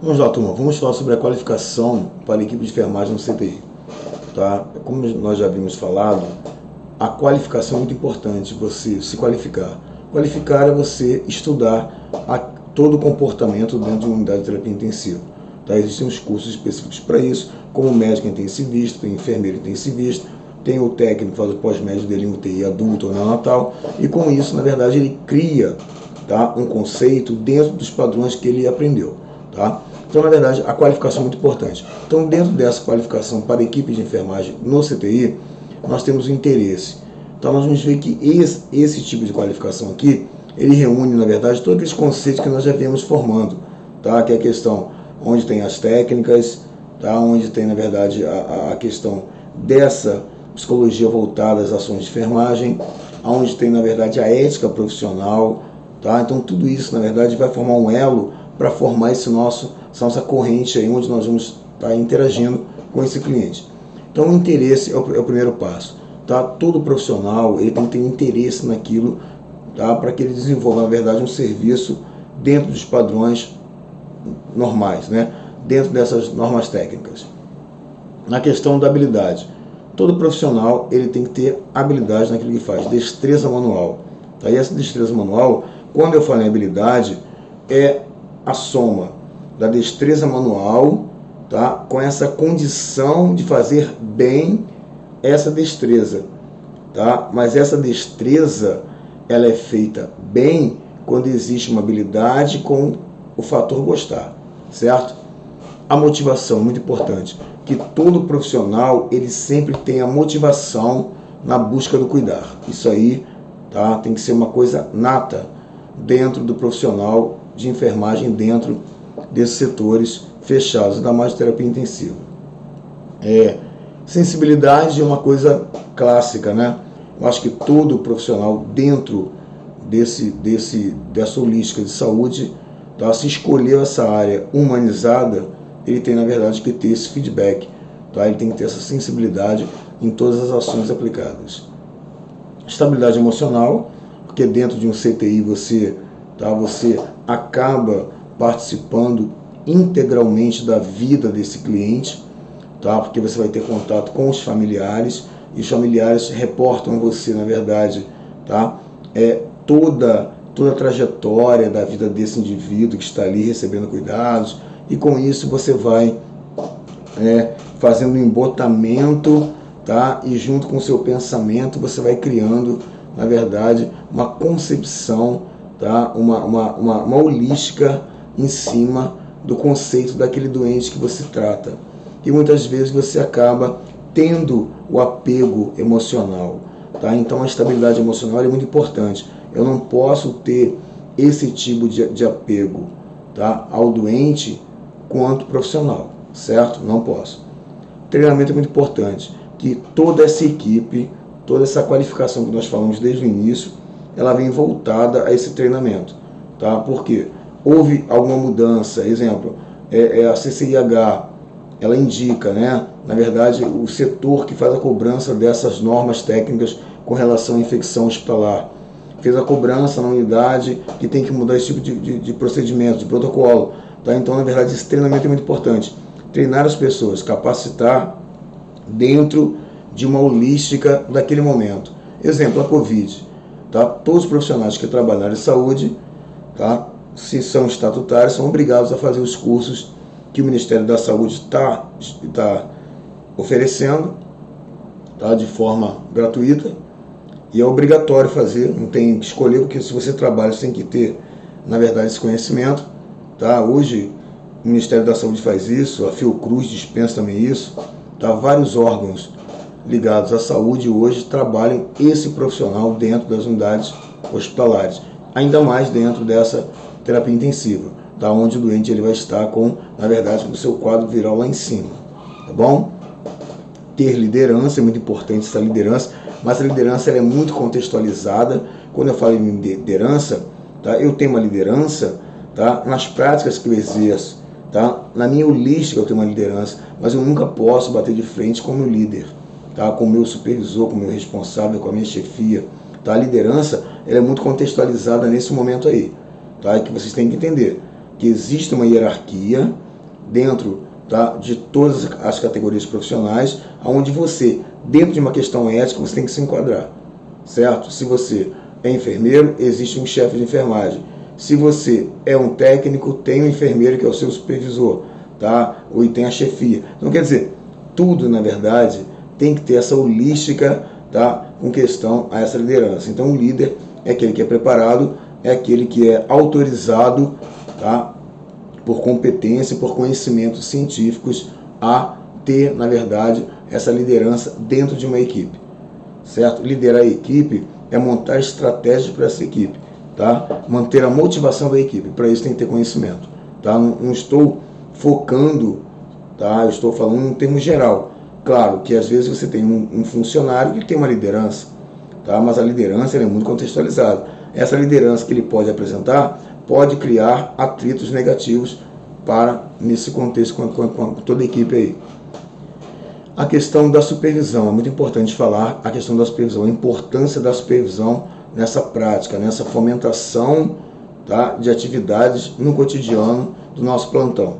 Vamos lá, turma. Vamos falar sobre a qualificação para a equipe de enfermagem no CTI. Tá? Como nós já havíamos falado, a qualificação é muito importante, você se qualificar. Qualificar é você estudar todo o comportamento dentro de uma unidade de terapia intensiva. Tá? Existem os cursos específicos para isso, como médico intensivista, tem enfermeiro intensivista, tem o técnico que faz o pós-médico dele em UTI adulto ou neonatal, e com isso, na verdade, ele cria, tá, um conceito dentro dos padrões que ele aprendeu. Tá? Então, na verdade, a qualificação é muito importante. Então, dentro dessa qualificação para a equipe de enfermagem no CTI, nós temos o interesse. Então, nós vamos ver que esse tipo de qualificação aqui, ele reúne, na verdade, todos aqueles conceitos que nós já viemos formando, tá? Que é a questão onde tem as técnicas, tá? Onde tem, na verdade, a questão dessa psicologia voltada às ações de enfermagem, onde tem, na verdade, a ética profissional, tá? Então, tudo isso, na verdade, vai formar um elo para formar essa nossa corrente aí, onde nós vamos estar interagindo com esse cliente. Então, o interesse é o primeiro passo. Tá? Todo profissional ele tem que ter interesse naquilo, tá? Para que ele desenvolva, na verdade, um serviço dentro dos padrões normais, né? Dentro dessas normas técnicas. Na questão da habilidade, todo profissional ele tem que ter habilidade naquilo que faz, destreza manual. Tá? E essa destreza manual, quando eu falo em habilidade, é a soma da destreza manual, tá, com essa condição de fazer bem essa destreza, tá? Mas essa destreza ela é feita bem quando existe uma habilidade com o fator gostar, certo? A motivação é muito importante, que todo profissional ele sempre tenha motivação na busca do cuidar. Isso aí, tá, tem que ser uma coisa nata dentro do profissional de enfermagem, dentro desses setores fechados, ainda mais de terapia intensiva. Sensibilidade é uma coisa clássica, né? Eu acho que todo profissional dentro dessa holística de saúde, tá? Se escolheu essa área humanizada, ele tem, na verdade, que ter esse feedback, tá? Ele tem que ter essa sensibilidade em todas as ações aplicadas. Estabilidade emocional, porque dentro de um CTI você acaba participando integralmente da vida desse cliente, tá? Porque você vai ter contato com os familiares, e os familiares reportam a você, na verdade, tá? Toda a trajetória da vida desse indivíduo que está ali recebendo cuidados, e com isso você vai fazendo um embotamento, tá? E junto com o seu pensamento você vai criando, na verdade, uma concepção, tá? Uma holística em cima do conceito daquele doente que você trata. E muitas vezes você acaba tendo o apego emocional, tá? Então a estabilidade emocional é muito importante. Eu não posso ter esse tipo de apego, tá, ao doente quanto profissional, certo? Não posso. Treinamento é muito importante, que toda essa equipe, toda essa qualificação que nós falamos desde o início, ela vem voltada a esse treinamento, tá? Porque houve alguma mudança, exemplo, a CCIH, ela indica, né, na verdade, o setor que faz a cobrança dessas normas técnicas com relação à infecção hospitalar. Fez a cobrança na unidade que tem que mudar esse tipo de procedimento, de protocolo. Tá? Então, na verdade, esse treinamento é muito importante. Treinar as pessoas, capacitar dentro de uma holística daquele momento. Exemplo, a Covid. Tá? Todos os profissionais que trabalham em saúde, tá, se são estatutários, são obrigados a fazer os cursos que o Ministério da Saúde está oferecendo, tá, de forma gratuita, e é obrigatório fazer, não tem que escolher, porque se você trabalha, você tem que ter, na verdade, esse conhecimento. Tá? Hoje, o Ministério da Saúde faz isso, a Fiocruz dispensa também isso, tá? Vários órgãos ligados à saúde hoje trabalham esse profissional dentro das unidades hospitalares, ainda mais dentro dessa terapia intensiva, tá? Onde o doente ele vai estar com, na verdade, com o seu quadro viral lá em cima, tá bom? Ter liderança, é muito importante essa liderança, mas a liderança ela é muito contextualizada. Quando eu falo em liderança, tá? Eu tenho uma liderança, tá? Nas práticas que eu exerço, tá? Na minha holística eu tenho uma liderança, mas eu nunca posso bater de frente com o meu líder, tá? Com o meu supervisor, com o meu responsável, com a minha chefia. Tá? A liderança ela é muito contextualizada nesse momento aí, tá? Que vocês têm que entender que existe uma hierarquia, dentro, tá, de todas as categorias profissionais, onde você, dentro de uma questão ética, você tem que se enquadrar, certo? Se você é enfermeiro, existe um chefe de enfermagem. Se você é um técnico, tem um enfermeiro que é o seu supervisor, tá? Ou tem a chefia. Então, quer dizer, tudo, na verdade, tem que ter essa holística, tá, com questão a essa liderança. Então, o líder é aquele que é preparado, é aquele que é autorizado, tá, por competência, por conhecimentos científicos, a ter, na verdade, essa liderança dentro de uma equipe, certo? Liderar a equipe é montar estratégias para essa equipe, tá? Manter a motivação da equipe. Para isso tem que ter conhecimento, tá? Não estou focando, tá? Eu estou falando em termos geral. Claro que às vezes você tem um funcionário que tem uma liderança, tá? Mas a liderança é muito contextualizada. Essa liderança que ele pode apresentar pode criar atritos negativos para, nesse contexto, com toda a equipe aí. A questão da supervisão, é muito importante falar a questão da supervisão, a importância da supervisão nessa prática, nessa fomentação, tá, de atividades no cotidiano do nosso plantão.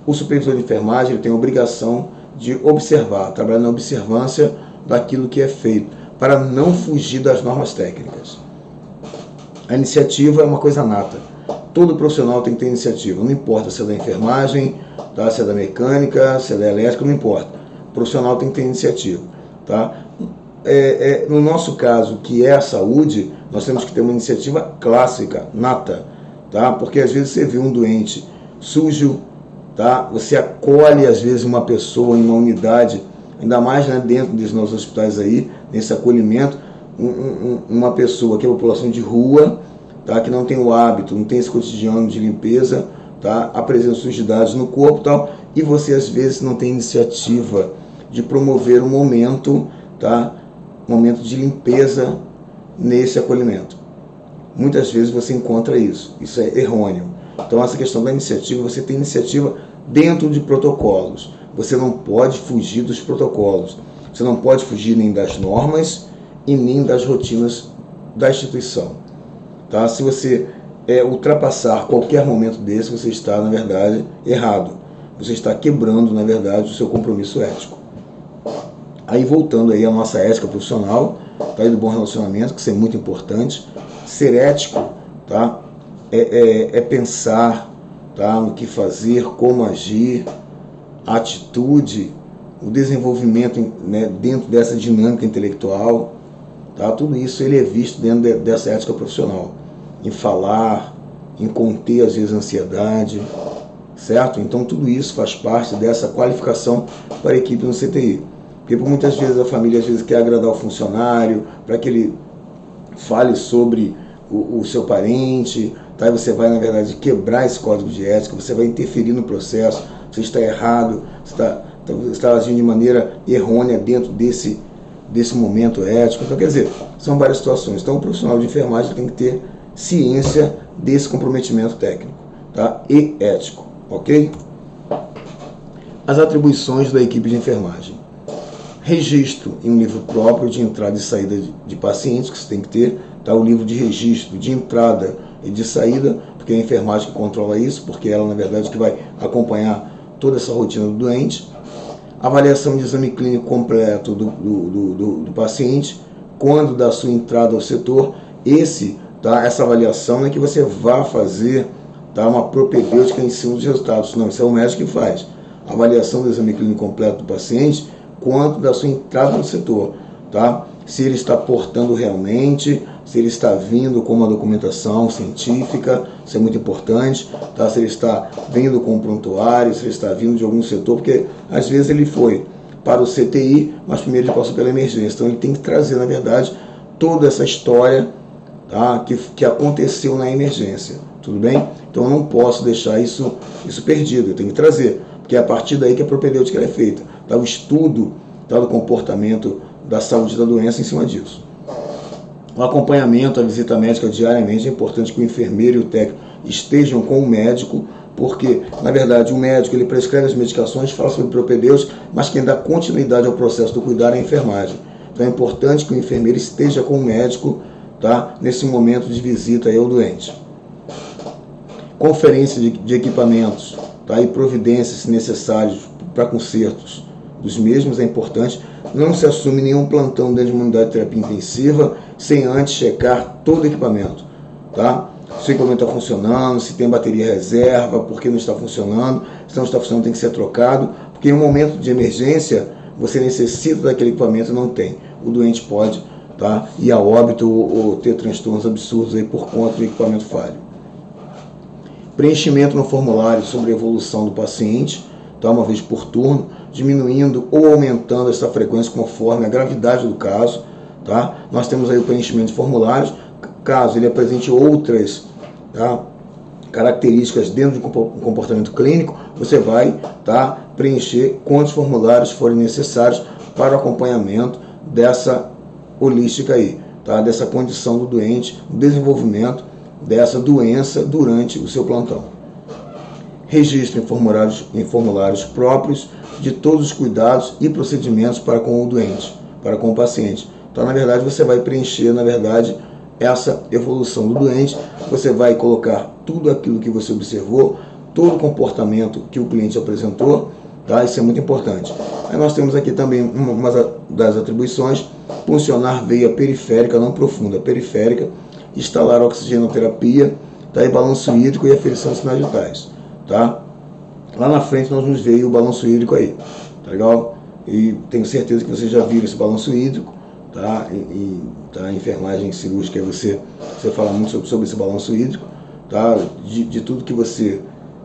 O supervisor de enfermagem ele tem a obrigação de observar, trabalhar na observância daquilo que é feito, para não fugir das normas técnicas. A iniciativa é uma coisa nata. Todo profissional tem que ter iniciativa, não importa se é da enfermagem, tá, se é da mecânica, se é da elétrica, não importa. O profissional tem que ter iniciativa, tá? No nosso caso, que é a saúde, nós temos que ter uma iniciativa clássica, nata, tá? Porque às vezes você vê um doente sujo, tá? Você acolhe às vezes uma pessoa em uma unidade, ainda mais, né, dentro dos nossos hospitais aí, nesse acolhimento, uma pessoa que é a população de rua, tá? Que não tem o hábito, não tem esse cotidiano de limpeza, tá? Apresenta sujidades no corpo e tal, e você às vezes não tem iniciativa de promover um momento, tá? Momento de limpeza nesse acolhimento. Muitas vezes você encontra isso é errôneo. Então essa questão da iniciativa, você tem iniciativa dentro de protocolos. Você não pode fugir dos protocolos. Você não pode fugir nem das normas e nem das rotinas da instituição, tá? Se você ultrapassar qualquer momento desse, você está, na verdade, errado. Você está quebrando, na verdade, o seu compromisso ético. Aí, voltando aí à nossa ética profissional, tá? E do bom relacionamento, que isso é muito importante. Ser ético, tá? É pensar, tá, no que fazer, como agir, a atitude, o desenvolvimento, né, dentro dessa dinâmica intelectual, tá? Tudo isso ele é visto dentro dessa ética profissional. Em falar, em conter às vezes a ansiedade, certo? Então tudo isso faz parte dessa qualificação para a equipe no CTI. Porque por muitas vezes a família às vezes quer agradar o funcionário, para que ele fale sobre o seu parente, tá? E você vai, na verdade, quebrar esse código de ética, você vai interferir no processo, você está errado, você está agindo de maneira errônea dentro desse momento ético. Então, quer dizer, são várias situações. Então, o profissional de enfermagem tem que ter ciência desse comprometimento técnico, tá? E ético, ok? As atribuições da equipe de enfermagem. Registro em um livro próprio de entrada e saída de pacientes, que você tem que ter, tá? O livro de registro de entrada e de saída, porque é a enfermagem que controla isso, porque ela, na verdade, que vai acompanhar toda essa rotina do doente. Avaliação de exame clínico completo do paciente, quando da sua entrada ao setor. Essa avaliação não é que você vá fazer, tá, uma propedêutica em cima dos resultados, não, isso é o médico que faz. Avaliação do exame clínico completo do paciente, quanto da sua entrada no setor, tá? Se ele está portando realmente, se ele está vindo com uma documentação científica, isso é muito importante, tá? Se ele está vindo com um prontuário, se ele está vindo de algum setor, porque às vezes ele foi para o CTI, mas primeiro ele passou pela emergência, então ele tem que trazer, na verdade, toda essa história, tá, que aconteceu na emergência, tudo bem? Então eu não posso deixar isso perdido, eu tenho que trazer, porque é a partir daí que a propedêutica é feita, tá? O estudo, tá, do comportamento da saúde da doença em cima disso. O acompanhamento, a visita médica diariamente, é importante que o enfermeiro e o técnico estejam com o médico, porque, na verdade, o médico ele prescreve as medicações, fala sobre propedêutica, mas quem dá continuidade ao processo do cuidado é a enfermagem. Então é importante que o enfermeiro esteja com o médico, tá, nesse momento de visita aí ao doente. Conferência de equipamentos, tá? E providências, se necessárias, para consertos dos mesmos é importante. Não se assume nenhum plantão dentro de uma unidade de terapia intensiva sem antes checar todo o equipamento, tá? Se o equipamento está funcionando, se tem bateria reserva, por que não está funcionando, se não está funcionando tem que ser trocado, porque em um momento de emergência você necessita daquele equipamento e não tem. O doente pode, tá, ir a óbito ou ter transtornos absurdos aí por conta do equipamento falho. Preenchimento no formulário sobre a evolução do paciente, tá, uma vez por turno, diminuindo ou aumentando essa frequência conforme a gravidade do caso, tá? Nós temos aí o preenchimento de formulários, caso ele apresente outras, tá, características dentro de um comportamento clínico, você vai, tá, preencher quantos formulários forem necessários para o acompanhamento dessa holística aí, tá, dessa condição do doente, do desenvolvimento dessa doença durante o seu plantão. Registro em formulários próprios de todos os cuidados e procedimentos para com o doente, para com o paciente. Então, na verdade, você vai preencher, na verdade, essa evolução do doente, você vai colocar tudo aquilo que você observou, todo o comportamento que o cliente apresentou, tá? Isso é muito importante. Aí nós temos aqui também uma das atribuições, funcionar veia periférica, não profunda, periférica, instalar oxigenoterapia, tá? E balanço hídrico e aferição de sinais vitais, tá? Lá na frente nós vamos ver o balanço hídrico aí, tá legal? E tenho certeza que vocês já viram esse balanço hídrico, tá? Tá, enfermagem cirúrgica, você fala muito sobre esse balanço hídrico, tá? De tudo que você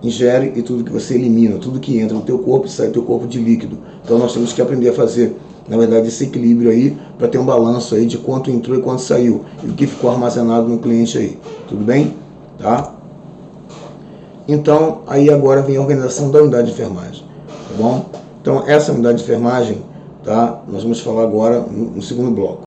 ingere e tudo que você elimina, tudo que entra no teu corpo e sai do teu corpo de líquido. Então nós temos que aprender a fazer, na verdade, esse equilíbrio aí, para ter um balanço aí de quanto entrou e quanto saiu, e o que ficou armazenado no cliente aí, tudo bem? Tá? Então, aí agora vem a organização da unidade de enfermagem, tá bom? Então, essa unidade de enfermagem, tá? Nós vamos falar agora no segundo bloco.